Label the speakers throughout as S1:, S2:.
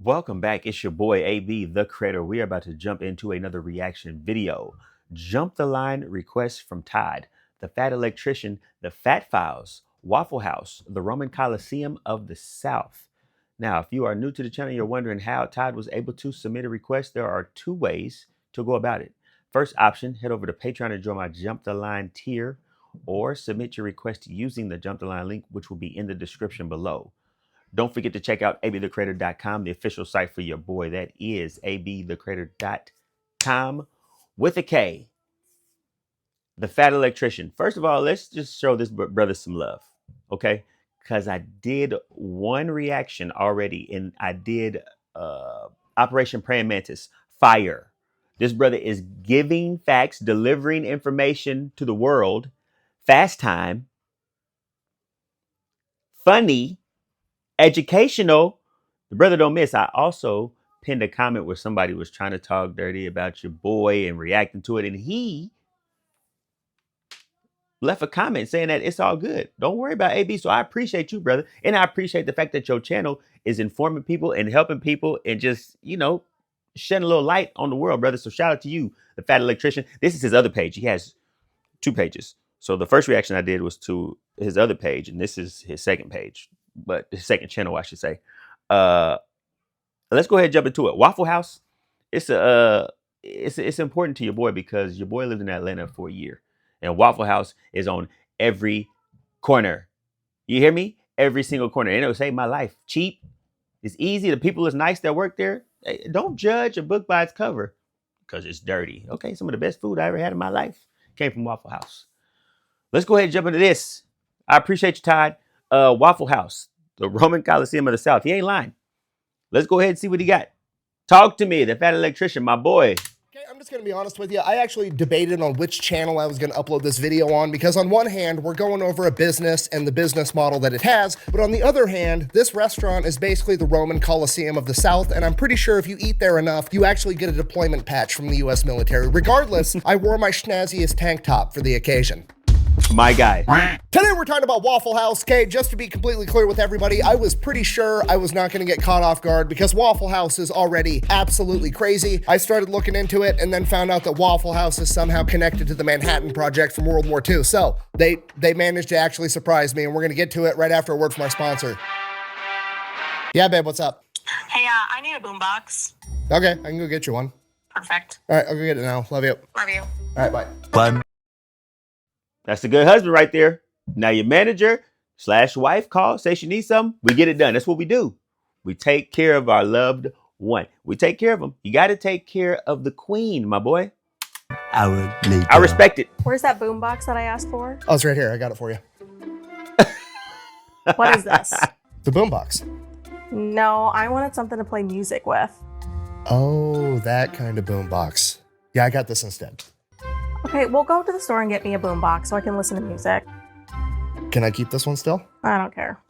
S1: Welcome back. It's your boy AB the Creator. We are about to jump into another reaction video. Jump the line request from Todd, the Fat Electrician, the Fat Files, Waffle House, the Roman Colosseum of the South. Now, if you are new to the channel, you're wondering how Todd was able to submit a request. There are two ways to go about it. First option, head over to Patreon and join my Jump the Line tier, or submit your request using the Jump the Line link, which will be in the description below. Don't forget to check out ABTHEKREATOR.com, the official site for your boy. That is ABTHEKREATOR.com with a K. The Fat Electrician. First of all, let's just show this brother some love, okay? Because I did one reaction already, and I did Operation Praying Mantis, Fire. This brother is giving facts, delivering information to the world, fast time, funny, educational. The brother don't miss. I also pinned a comment where somebody was trying to talk dirty about your boy and reacting to it, and he left a comment saying that it's all good. Don't worry about AB. So I appreciate you, brother, and I appreciate the fact that your channel is informing people and helping people and just, you know, shedding a little light on the world, brother. So shout out to you, the Fat Electrician. This is his other page. He has two pages. So the first reaction I did was to his other page, and this is his second page. But the second channel, I should say. Let's go ahead and jump into it. Waffle House, it's important to your boy because your boy lived in Atlanta for a year, and Waffle House is on every corner. You hear me? Every single corner, and it will save my life. Cheap, it's easy. The people is nice that work there. Hey, don't judge a book by its cover because it's dirty. Okay, some of the best food I ever had in my life came from Waffle House. Let's go ahead and jump into this. I appreciate you, Todd. Waffle House, the Roman Colosseum of the South. He ain't lying. Let's go ahead and see what he got. Talk to me, the Fat Electrician, my boy.
S2: Okay, I'm just going to be honest with you. I actually debated on which channel I was going to upload this video on because on one hand, we're going over a business and the business model that it has. But on the other hand, this restaurant is basically the Roman Colosseum of the South. And I'm pretty sure if you eat there enough, you actually get a deployment patch from the US military. Regardless, I wore my schnazziest tank top for the occasion.
S1: My guy.
S2: Today we're talking about Waffle House. Okay, just to be completely clear with everybody, I was pretty sure I was not going to get caught off guard because Waffle House is already absolutely crazy. I started looking into it and then found out that Waffle House is somehow connected to the Manhattan Project from World War II. So they managed to actually surprise me, and we're going to get to it right after a word from our sponsor. Yeah, babe, what's up?
S3: Hey, I need a boombox.
S2: Okay, I can go get you one.
S3: Perfect.
S2: All right, I'll go get it now. Love you.
S3: Love you.
S2: All right, bye.
S1: Fun. That's a good husband right there. Now your manager / wife calls, says she needs something. We get it done. That's what we do. We take care of our loved one. We take care of them. You got to take care of the queen, my boy.
S4: Hour later.
S1: I respect it.
S5: Where's that boombox that I asked for?
S2: Oh, it's right here. I got it for you.
S5: What is this?
S2: The boombox.
S5: No, I wanted something to play music with.
S2: Oh, that kind of boombox. Yeah, I got this instead.
S5: Okay, we'll go to the store and get me a boombox so I can listen to music.
S2: Can I keep this one still?
S5: I don't care.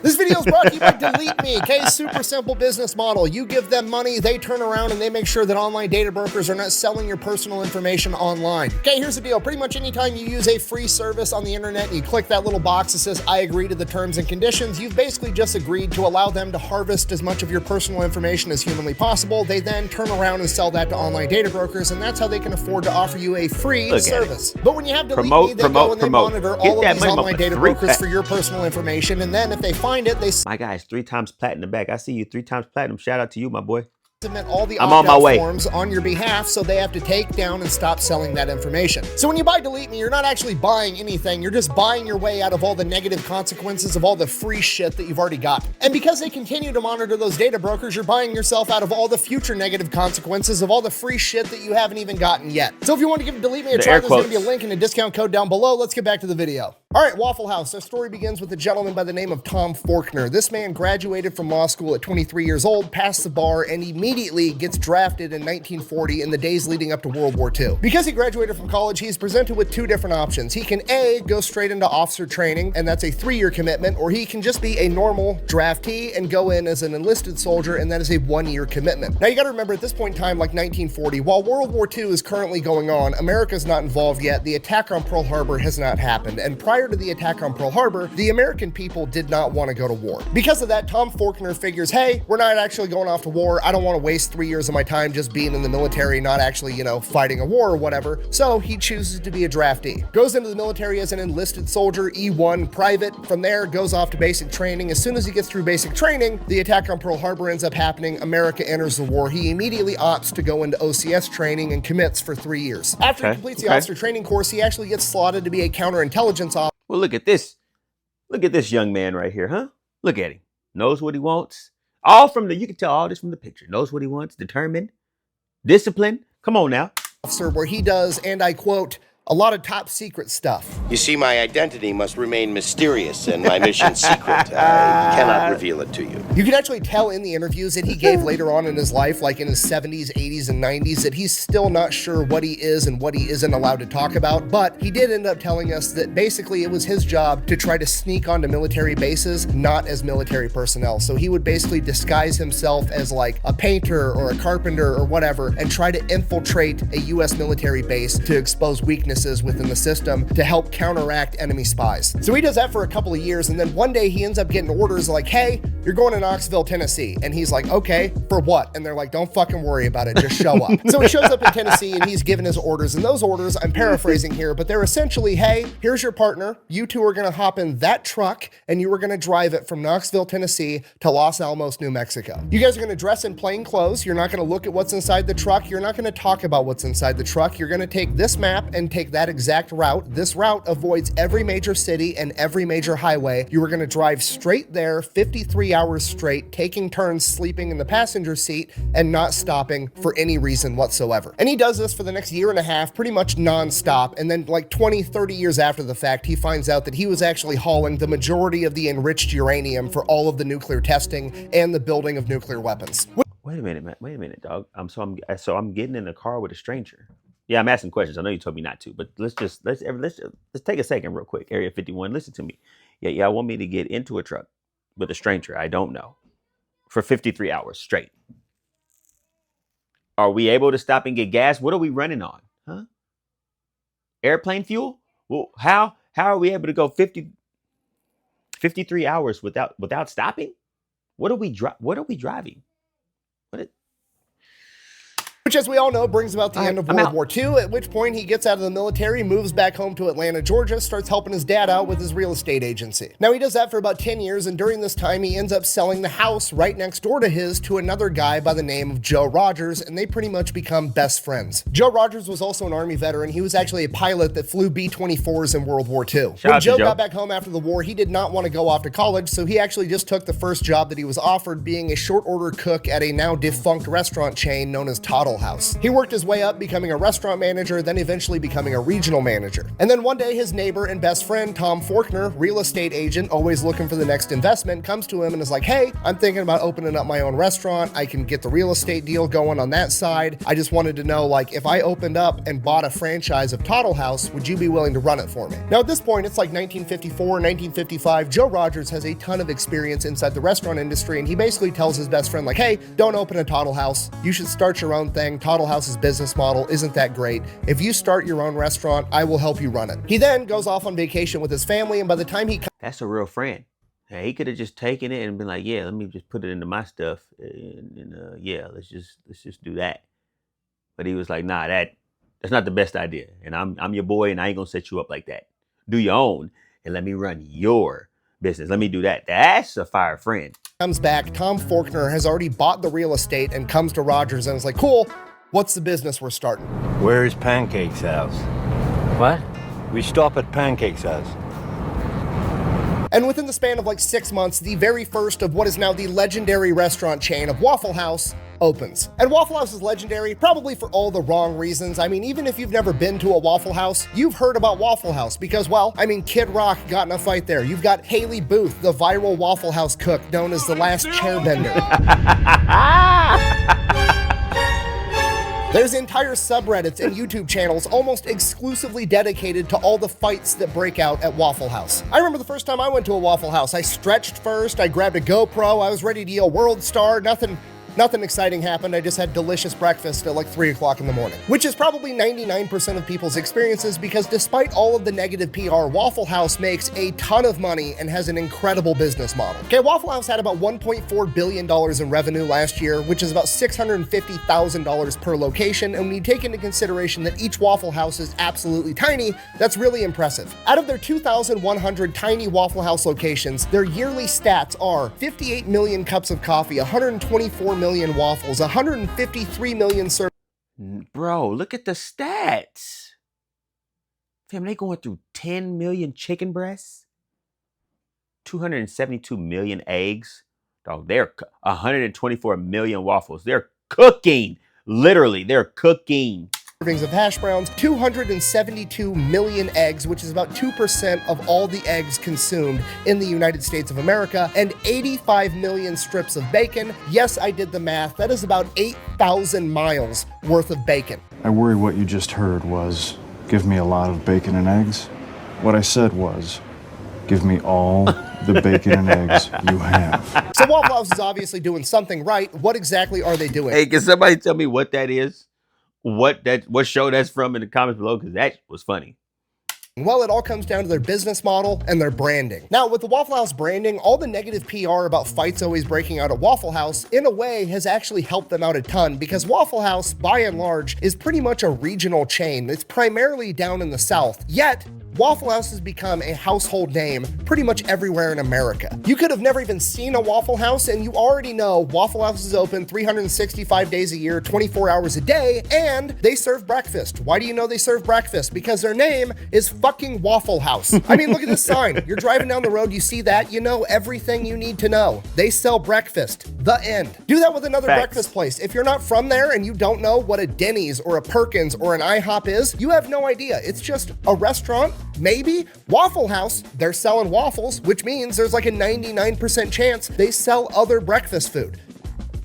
S2: This video is brought to you by Delete Me, okay? Super simple business model. You give them money, they turn around and they make sure that online data brokers are not selling your personal information online. Okay, here's the deal. Pretty much anytime you use a free service on the internet and you click that little box that says, I agree to the terms and conditions, you've basically just agreed to allow them to harvest as much of your personal information as humanly possible. They then turn around and sell that to online data brokers, and that's how they can afford to offer you a free service. But when you have Delete Me, they go and they monitor all of these online data brokers for your personal information, and then if they find it, they
S1: my guy is 3 times platinum back. I see you 3 times platinum. Shout out to you, my boy.
S2: Submit all the
S1: I'm on my way.
S2: forms on your behalf, so they have to take down and stop selling that information. So when you buy Delete Me, you're not actually buying anything. You're just buying your way out of all the negative consequences of all the free shit that you've already got. And because they continue to monitor those data brokers, you're buying yourself out of all the future negative consequences of all the free shit that you haven't even gotten yet. So if you want to give Delete Me a try, there's going to be a link and a discount code down below. Let's get back to the video. All right, Waffle House. Our story begins with a gentleman by the name of Tom Faulkner. This man graduated from law school at 23 years old, passed the bar, and immediately gets drafted in 1940 in the days leading up to World War II. Because he graduated from college, he's presented with 2 different options. He can A, go straight into officer training, and that's a 3-year commitment, or he can just be a normal draftee and go in as an enlisted soldier, and that is a 1-year commitment. Now you gotta remember, at this point in time, like 1940, while World War II is currently going on, America's not involved yet. The attack on Pearl Harbor has not happened, and prior prior to the attack on Pearl Harbor, the American people did not want to go to war. Because of that, Tom Faulkner figures, hey, we're not actually going off to war. I don't want to waste 3 years of my time just being in the military, not actually, fighting a war or whatever. So he chooses to be a draftee. Goes into the military as an enlisted soldier, E1 private. From there, goes off to basic training. As soon as he gets through basic training, the attack on Pearl Harbor ends up happening. America enters the war. He immediately opts to go into OCS training and commits for 3 years. After he completes the officer training course, he actually gets slotted to be a counterintelligence officer.
S1: Well, look at this. Look at this young man right here, huh? Look at him. Knows what he wants. You can tell all this from the picture. Knows what he wants. Determined. Disciplined. Come on now.
S2: Where he does, and I quote, a lot of top secret stuff.
S6: You see, my identity must remain mysterious and my mission secret. I cannot reveal it to you.
S2: You can actually tell in the interviews that he gave later on in his life, like in his 70s, 80s, and 90s, that he's still not sure what he is and what he isn't allowed to talk about. But he did end up telling us that basically it was his job to try to sneak onto military bases, not as military personnel. So he would basically disguise himself as like a painter or a carpenter or whatever and try to infiltrate a US military base to expose weaknesses within the system to help counteract enemy spies. So he does that for a couple of years, and then one day he ends up getting orders like, hey, you're going to Knoxville, Tennessee. And he's like, okay, for what? And they're like, don't fucking worry about it, just show up. So he shows up in Tennessee and he's given his orders, and those orders, I'm paraphrasing here, but they're essentially, hey, here's your partner. You two are gonna hop in that truck and you are gonna drive it from Knoxville, Tennessee to Los Alamos, New Mexico. You guys are gonna dress in plain clothes. You're not gonna look at what's inside the truck. You're not gonna talk about what's inside the truck. You're gonna take this map and take that exact route. This route avoids every major city and every major highway. You are going to drive straight there 53 hours straight, taking turns sleeping in the passenger seat and not stopping for any reason whatsoever. And he does this for the next year and a half, pretty much nonstop. And then like 20, 30 years after the fact, he finds out that he was actually hauling the majority of the enriched uranium for all of the nuclear testing and the building of nucleire weapons.
S1: Wait a minute, dog. So I'm getting in a car with a stranger. Yeah, I'm asking questions. I know you told me not to, but let's take a second real quick. Area 51, listen to me. Yeah, y'all want me to get into a truck with a stranger I don't know for 53 hours straight. Are we able to stop and get gas? What are we running on? Huh? Airplane fuel? Well, how are we able to go 53 hours without stopping? What are we driving?
S2: Which, as we all know, brings about the end of World War II, at which point he gets out of the military, moves back home to Atlanta, Georgia, starts helping his dad out with his real estate agency. Now, he does that for about 10 years, and during this time, he ends up selling the house right next door to his to another guy by the name of Joe Rogers, and they pretty much become best friends. Joe Rogers was also an Army veteran. He was actually a pilot that flew B-24s in World War II. When Joe got back home after the war, he did not want to go off to college, so he actually just took the first job that he was offered, being a short-order cook at a now defunct restaurant chain known as Toddle House. He worked his way up, becoming a restaurant manager, then eventually becoming a regional manager. And then one day, his neighbor and best friend, Tom Faulkner, real estate agent, always looking for the next investment, comes to him and is like, hey, I'm thinking about opening up my own restaurant. I can get the real estate deal going on that side. I just wanted to know, like, if I opened up and bought a franchise of Toddle House, would you be willing to run it for me? Now, at this point, it's like 1954, 1955. Joe Rogers has a ton of experience inside the restaurant industry, and he basically tells his best friend, like, hey, don't open a Toddle House. You should start your own thing. Toddle House's business model isn't that great. If you start your own restaurant, I will help you run it. He then goes off on vacation with his family, and by the time he
S1: That's a real friend. Hey, he could have just taken it and been like, yeah, let me just put it into my stuff, and yeah, let's just do that. But he was like, nah, that's not the best idea, and I'm your boy, and I ain't gonna set you up like that. Do your own, and let me run your business. Let me do that. That's a fire friend.
S2: Comes back, Tom Faulkner has already bought the real estate and comes to Rogers and is like, cool, what's the business we're starting?
S7: Where's Pancake's house?
S8: What?
S7: We stop at Pancake's house.
S2: And within the span of like 6 months, the very first of what is now the legendary restaurant chain of Waffle House opens. And Waffle House is legendary, probably for all the wrong reasons. I mean, even if you've never been to a Waffle House, you've heard about Waffle House because, well, I mean, Kid Rock got in a fight there. You've got Haley Booth, the viral Waffle House cook known as the last chairbender. There's entire subreddits and YouTube channels almost exclusively dedicated to all the fights that break out at Waffle House. I remember the first time I went to a Waffle House, I stretched first, I grabbed a GoPro, I was ready to yell World Star, nothing Nothing exciting happened. I just had delicious breakfast at like 3 o'clock in the morning, which is probably 99% of people's experiences because despite all of the negative PR, Waffle House makes a ton of money and has an incredible business model. Okay, Waffle House had about $1.4 billion in revenue last year, which is about $650,000 per location. And when you take into consideration that each Waffle House is absolutely tiny, that's really impressive. Out of their 2,100 tiny Waffle House locations, their yearly stats are 58 million cups of coffee, 124 million waffles, 153 million servings.
S1: Bro, look at the stats. Fam, they going through 10 million chicken breasts, 272 million eggs. Dog, they're 124 million waffles. They're cooking. Literally, they're cooking.
S2: Servings of hash browns, 272 million eggs, which is about 2% of all the eggs consumed in the United States of America, and 85 million strips of bacon. Yes, I did the math. That is about 8,000 miles worth of bacon.
S8: I worry what you just heard was, give me a lot of bacon and eggs. What I said was, give me all the bacon and eggs you have.
S2: So Waffle House is obviously doing something right. What exactly are they doing?
S1: Hey, can somebody tell me what that is? What show that's from in the comments below? Because that was funny.
S2: Well, it all comes down to their business model and their branding. Now, with the Waffle House branding, all the negative PR about fights always breaking out at Waffle House, in a way, has actually helped them out a ton because Waffle House, by and large, is pretty much a regional chain. It's primarily down in the South. Yet, Waffle House has become a household name pretty much everywhere in America. You could have never even seen a Waffle House, and you already know Waffle House is open 365 days a year, 24 hours a day, and they serve breakfast. Why do you know they serve breakfast? Because their name is fucking Waffle House. I mean, look at this sign. You're driving down the road, you see that, you know everything you need to know. They sell breakfast. The end. Do that with another breakfast place. If you're not from there and you don't know what a Denny's or a Perkins or an IHOP is, you have no idea. It's just a restaurant. Maybe. Waffle House, they're selling waffles, which means there's like a 99% chance they sell other breakfast food.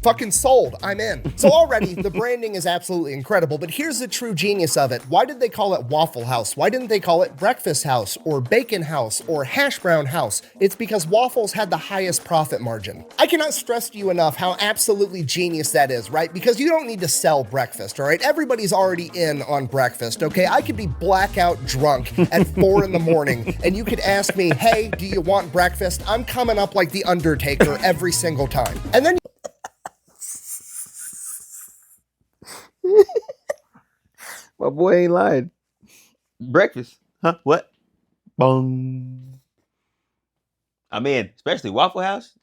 S2: Fucking sold. I'm in. So already, the branding is absolutely incredible, but here's the true genius of it. Why did they call it Waffle House? Why didn't they call it Breakfast House or Bacon House or Hash Brown House? It's because waffles had the highest profit margin. I cannot stress to you enough how absolutely genius that is, right? Because you don't need to sell breakfast, all right? Everybody's already in on breakfast, okay? I could be blackout drunk at 4 in the morning, and you could ask me, hey, do you want breakfast? I'm coming up like The Undertaker every single time. And then
S1: my boy ain't lying. Breakfast. Huh? What? Boom. I'm in. Especially Waffle House.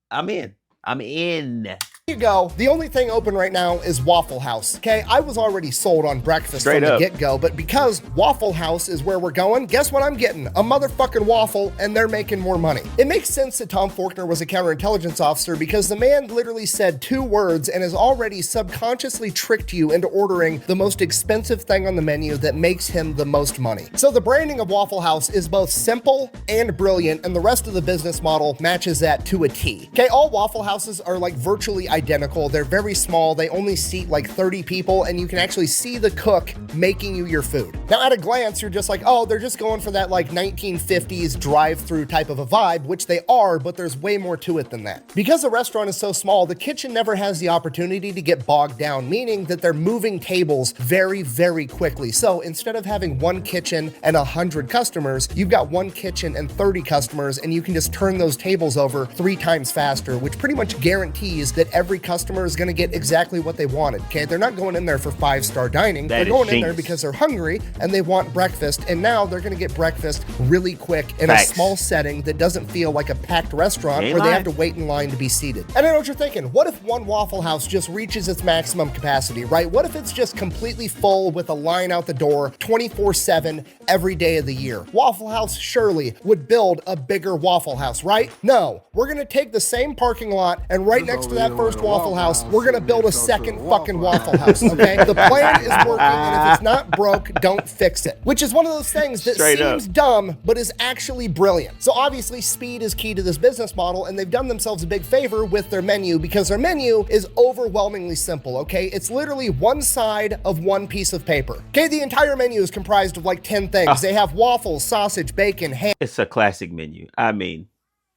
S1: I'm in. I'm in.
S2: you go. The only thing open right now is Waffle House. Okay, I was already sold on breakfast from the get-go, but because Waffle House is where we're going, guess what I'm getting? A motherfucking waffle, and they're making more money. It makes sense that Tom Faulkner was a counterintelligence officer because the man literally said 2 words and has already subconsciously tricked you into ordering the most expensive thing on the menu that makes him the most money. So the branding of Waffle House is both simple and brilliant, and the rest of the business model matches that to a T. Okay, all Waffle Houses are like virtually identical. They're very small. They only seat like 30 people, and you can actually see the cook making you your food. Now, at a glance, you're just like, oh, they're just going for that like 1950s drive-through type of a vibe, which they are, but there's way more to it than that. Because the restaurant is so small, the kitchen never has the opportunity to get bogged down, meaning that they're moving tables very, very quickly. So instead of having 1 kitchen and 100 customers, you've got 1 kitchen and 30 customers, and you can just turn those tables over 3 times faster, which pretty much guarantees that every customer is going to get exactly what they wanted. Okay, they're not going in there for 5-star dining. They're going in there because they're hungry and they want breakfast, and now they're going to get breakfast really quick in a small setting that doesn't feel like a packed restaurant where they have to wait in line to be seated. And I know what you're thinking. What if one Waffle House just reaches its maximum capacity, right? What if it's just completely full with a line out the door 24/7 every day of the year? Waffle House surely would build a bigger Waffle House, right? No, we're going to take the same parking lot, and right next to that first Waffle House, we're going to build a second fucking Waffle House, okay? The plan is working, and if it's not broke, don't fix it. Which is one of those things that seems dumb, but is actually brilliant. So obviously, speed is key to this business model, and they've done themselves a big favor with their menu because their menu is overwhelmingly simple, okay? It's literally one side of one piece of paper. Okay, the entire menu is comprised of like 10 things. They have waffles, sausage, bacon, ham.
S1: It's a classic menu. I mean,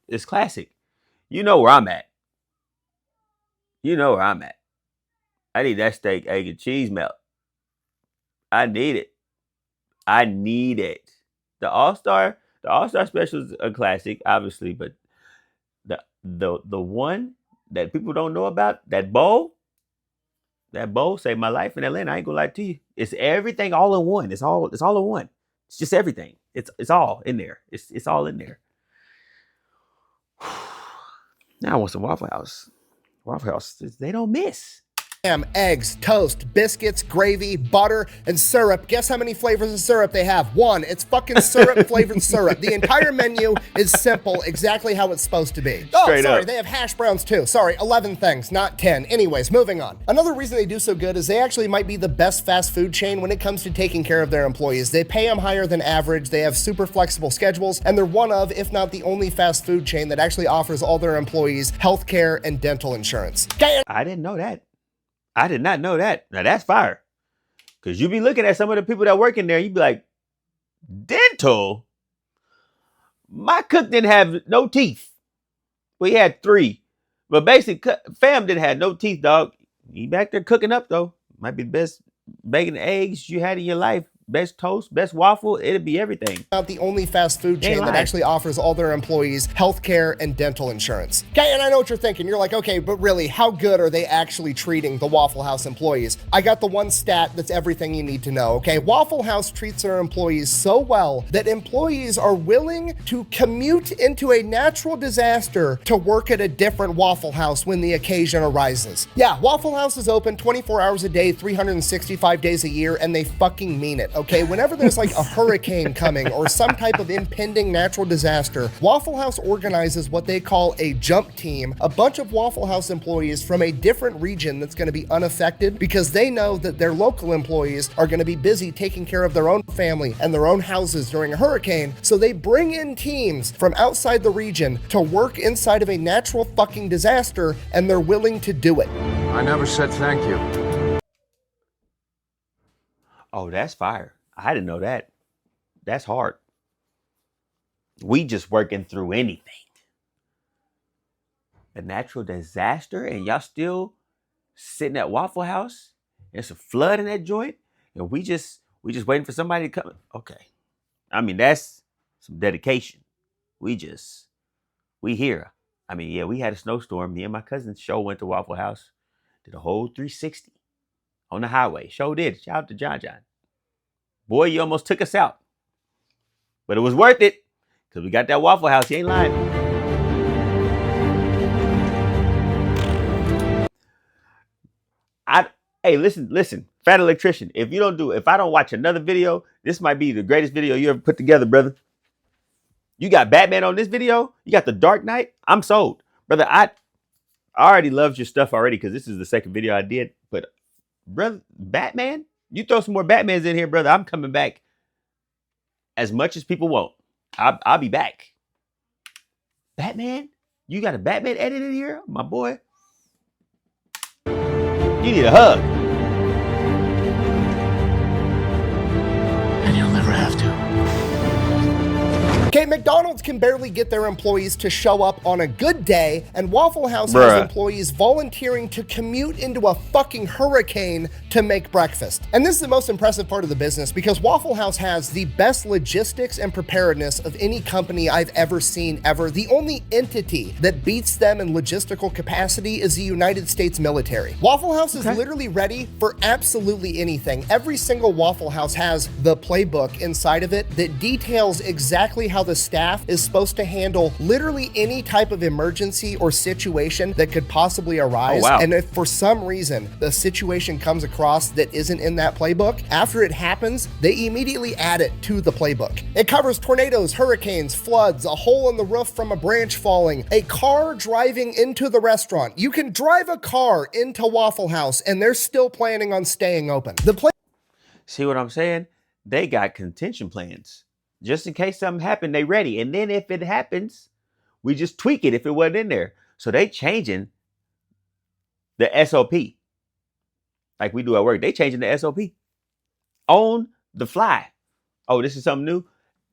S1: it's classic. You know where I'm at. You know where I'm at. I need that steak, egg, and cheese melt. I need it. I need it. The All-Star special is a classic, obviously, but the one that people don't know about, that bowl saved my life in Atlanta. I ain't gonna lie to you. It's everything all in one. It's all in one. It's just everything. It's all in there. It's all in there. Now I want some Waffle House. Waffle House, they don't miss.
S2: Ham, eggs, toast, biscuits, gravy, butter, and syrup. Guess how many flavors of syrup they have? One. It's fucking syrup flavored syrup. The entire menu is simple, exactly how it's supposed to be. Oh,
S1: Straight
S2: sorry,
S1: up.
S2: they have hash browns too. Sorry, 11 things, not 10. Anyways, moving on. Another reason they do so good is they actually might be the best fast food chain when it comes to taking care of their employees. They pay them higher than average, they have super flexible schedules, and they're one of, if not the only fast food chain that actually offers all their employees healthcare and dental insurance. Okay.
S1: I didn't know that. I did not know that. Now that's fire. Because you be looking at some of the people that work in there, you be like, dental? My cook didn't have no teeth. Well, he had 3. But basically, fam didn't have no teeth, dog. He back there cooking up, though. Might be the best bacon and eggs you had in your life. Best toast, best waffle. It'd be everything.
S2: Not the only fast food chain that
S1: lying.
S2: actually offers all their employees healthcare and dental insurance. Okay, and I know what you're thinking. You're like, okay, but really, how good are they actually treating the Waffle House employees? I got the one stat that's everything you need to know, okay? Waffle House treats their employees so well that employees are willing to commute into a natural disaster to work at a different Waffle House when the occasion arises. Yeah, Waffle House is open 24 hours a day, 365 days a year, and they fucking mean it, okay? Whenever there's like a hurricane coming or some type of impending natural disaster, Waffle House organizes what they call a jump team, a bunch of Waffle House employees from a different region that's going to be unaffected because they know that their local employees are going to be busy taking care of their own family and their own houses during a hurricane. So they bring in teams from outside the region to work inside of a natural fucking disaster, and they're willing to do it.
S9: I never said thank you.
S1: Oh, that's fire. I didn't know that. That's hard. We just working through anything. A natural disaster and y'all still sitting at Waffle House? There's a flood in that joint? And we just waiting for somebody to come. Okay. I mean, that's some dedication. We here. I mean, yeah, we had a snowstorm. Me and my cousin's show went to Waffle House. Did a whole 360 on the highway. Show did. Shout out to John. Boy, you almost took us out. But it was worth it. Because we got that Waffle House. He ain't lying. Hey, listen. Fat Electrician. If I don't watch another video, this might be the greatest video you ever put together, brother. You got Batman on this video? You got the Dark Knight? I'm sold. Brother, I already loved your stuff already because this is the second video I did. But, brother, Batman? You throw some more Batmans in here, brother. I'm coming back as much as people want. I'll be back. Batman? You got a Batman edit in here? My boy. You need a hug.
S9: And you'll never have to.
S2: Okay, McDonald's can barely get their employees to show up on a good day, and Waffle House has employees volunteering to commute into a fucking hurricane to make breakfast. And this is the most impressive part of the business because Waffle House has the best logistics and preparedness of any company I've ever seen ever. The only entity that beats them in logistical capacity is the United States military. Waffle House is literally ready for absolutely anything. Every single Waffle House has the playbook inside of it that details exactly how the staff is supposed to handle literally any type of emergency or situation that could possibly arise. And if for some reason the situation comes across that isn't in that playbook, after it happens, they immediately add it to the playbook. It covers tornadoes, hurricanes, floods, a hole in the roof from a branch falling, a car driving into the restaurant. You can drive a car into Waffle House and they're still planning on staying open.
S1: See what I'm saying? They got contention plans. Just in case something happened, they ready. And then if it happens, we just tweak it if it wasn't in there. So they changing the SOP. Like we do at work. They changing the SOP. On the fly. Oh, this is something new?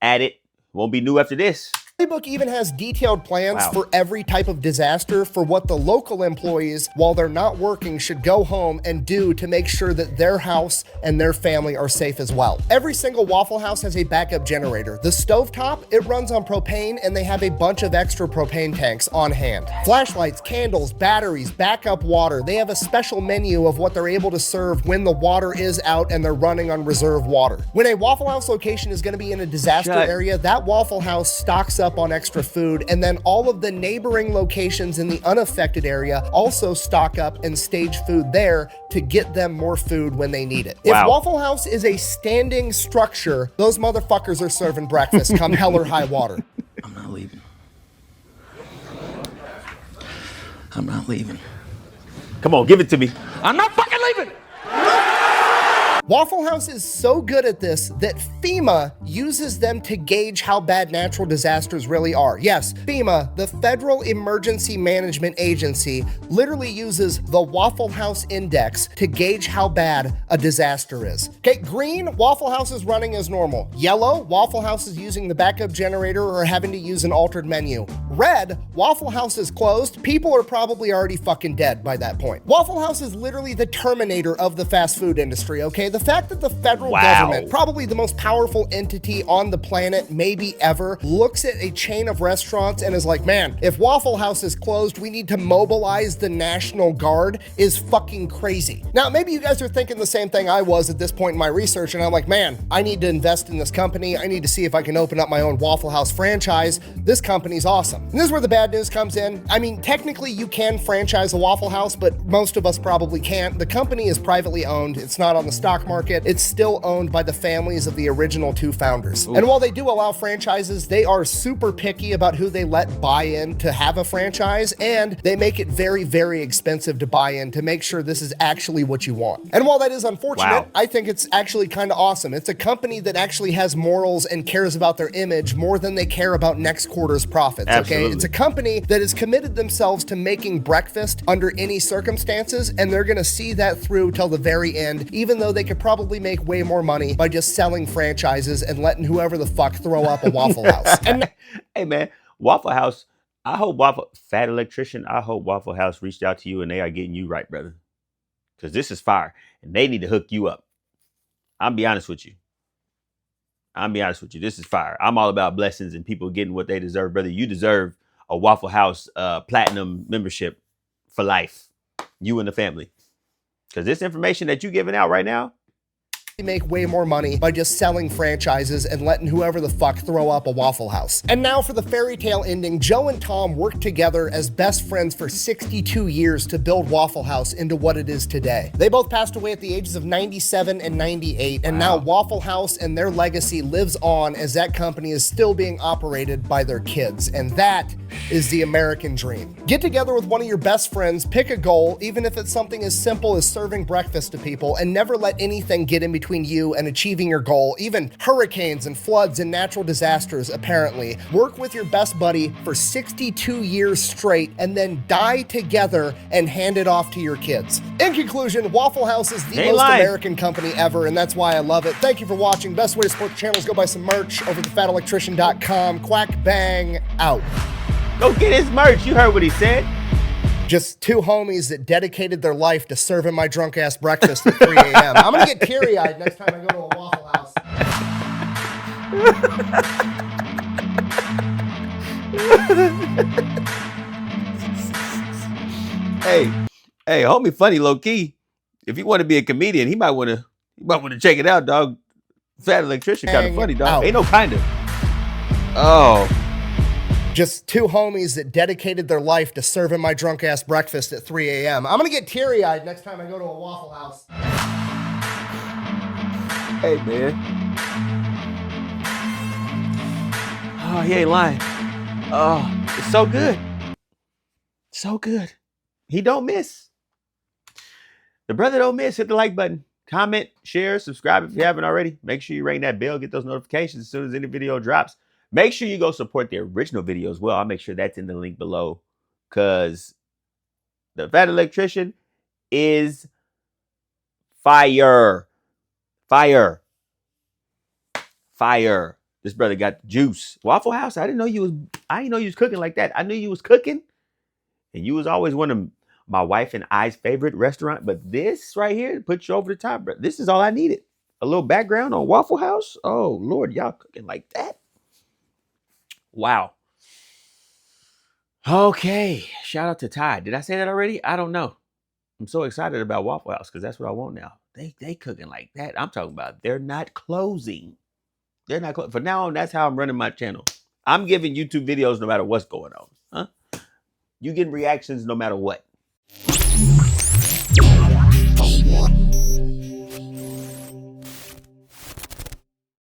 S1: Add it. Won't be new after this.
S2: Playbook even has detailed plans
S1: Wow.
S2: for every type of disaster for what the local employees, while they're not working, should go home and do to make sure that their house and their family are safe as well. Every single Waffle House has a backup generator. The stovetop, it runs on propane, and they have a bunch of extra propane tanks on hand. Flashlights, candles, batteries, backup water. They have a special menu of what they're able to serve when the water is out and they're running on reserve water. When a Waffle House location is going to be in a disaster area, that Waffle House stocks up on extra food, and then all of the neighboring locations in the unaffected area also stock up and stage food there to get them more food when they need it.
S1: Wow.
S2: If Waffle House is a standing structure, those motherfuckers are serving breakfast come hell or high water.
S9: I'm not leaving. I'm not leaving.
S1: Come on, give it to me.
S9: I'm not fucking leaving!
S2: Waffle House is so good at this that FEMA uses them to gauge how bad natural disasters really are. Yes, FEMA, the Federal Emergency Management Agency, literally uses the Waffle House Index to gauge how bad a disaster is. Okay, green, Waffle House is running as normal. Yellow, Waffle House is using the backup generator or having to use an altered menu. Red, Waffle House is closed. People are probably already fucking dead by that point. Waffle House is literally the Terminator of the fast food industry, okay? The fact that the federal government, probably the most powerful entity on the planet, maybe ever, looks at a chain of restaurants and is like, man, if Waffle House is closed, we need to mobilize the National Guard is fucking crazy. Now, maybe you guys are thinking the same thing I was at this point in my research, and I'm like, man, I need to invest in this company. I need to see if I can open up my own Waffle House franchise. This company's awesome. And this is where the bad news comes in. I mean, technically you can franchise a Waffle House, but most of us probably can't. The company is privately owned. It's not on the stock market. It's still owned by the families of the original two founders. Ooh. And while they do allow franchises, they are super picky about who they let buy in to have a franchise, and they make it very, very expensive to buy in to make sure this is actually what you want. And while that is unfortunate, I think it's actually kind of awesome. It's a company that actually has morals and cares about their image more than they care about next quarter's profits, okay? It's a company that has committed themselves to making breakfast under any circumstances, and they're gonna see that through till the very end, even though they could probably make way more money by just selling franchises and letting whoever the fuck throw up a Waffle House. And
S1: hey man, Waffle House, I hope Fat Electrician, I hope Waffle House reached out to you and they are getting you right, brother. Because this is fire and they need to hook you up. I'll be honest with you. This is fire. I'm all about blessings and people getting what they deserve, brother. You deserve a Waffle House platinum membership for life. You and the family. Because this information that you're giving out right now,
S2: make way more money by just selling franchises and letting whoever the fuck throw up a Waffle House. And now for the fairy tale ending, Joe and Tom worked together as best friends for 62 years to build Waffle House into what it is today. They both passed away at the ages of 97 and 98, and now Waffle House and their legacy lives on as that company is still being operated by their kids, and that is the American dream. Get together with one of your best friends, pick a goal, even if it's something as simple as serving breakfast to people, and never let anything get in between you and achieving your goal, even hurricanes and floods and natural disasters, apparently. Work with your best buddy for 62 years straight and then die together and hand it off to your kids. In conclusion, Waffle House is the most American company ever, and that's why I love it. Thank you for watching. Best way to support the channel is go buy some merch over at thefatelectrician.com. Quack bang out.
S1: go get his merch. You heard what he said.
S2: Just two homies that dedicated their life to serving my drunk ass breakfast at 3 a.m. I'm gonna get teary-eyed next time I go to a Waffle House.
S1: Hey, homie, funny low key. If you want to be a comedian, he might want to check it out, dog. Fat Electrician, kind of funny, dog. Out. Ain't no kind of. Oh.
S2: Just two homies that dedicated their life to serving my drunk ass breakfast at 3 a.m. I'm gonna get teary-eyed next time I go to a Waffle House.
S1: Hey, man. Oh, he ain't lying. Oh, it's so good. So good. He don't miss. The brother don't miss. Hit the like button. Comment, share, subscribe if you haven't already. Make sure you ring that bell. Get those notifications as soon as any video drops. Make sure you go support the original video as well. I'll make sure that's in the link below. Because the Fat Electrician is fire. Fire. Fire. This brother got the juice. Waffle House. I didn't know you was cooking like that. I knew you was cooking, and you was always one of my wife and I's favorite restaurant. But this right here put you over the top, bro. This is all I needed. A little background on Waffle House. Oh Lord, y'all cooking like that? Wow. Okay. Shout out to Ty. Did I say that already? I don't know. I'm so excited about Waffle House because that's what I want now. They cooking like that. I'm talking about they're not closing. They're not closing. From now on, that's how I'm running my channel. I'm giving YouTube videos no matter what's going on. Huh? You getting reactions no matter what.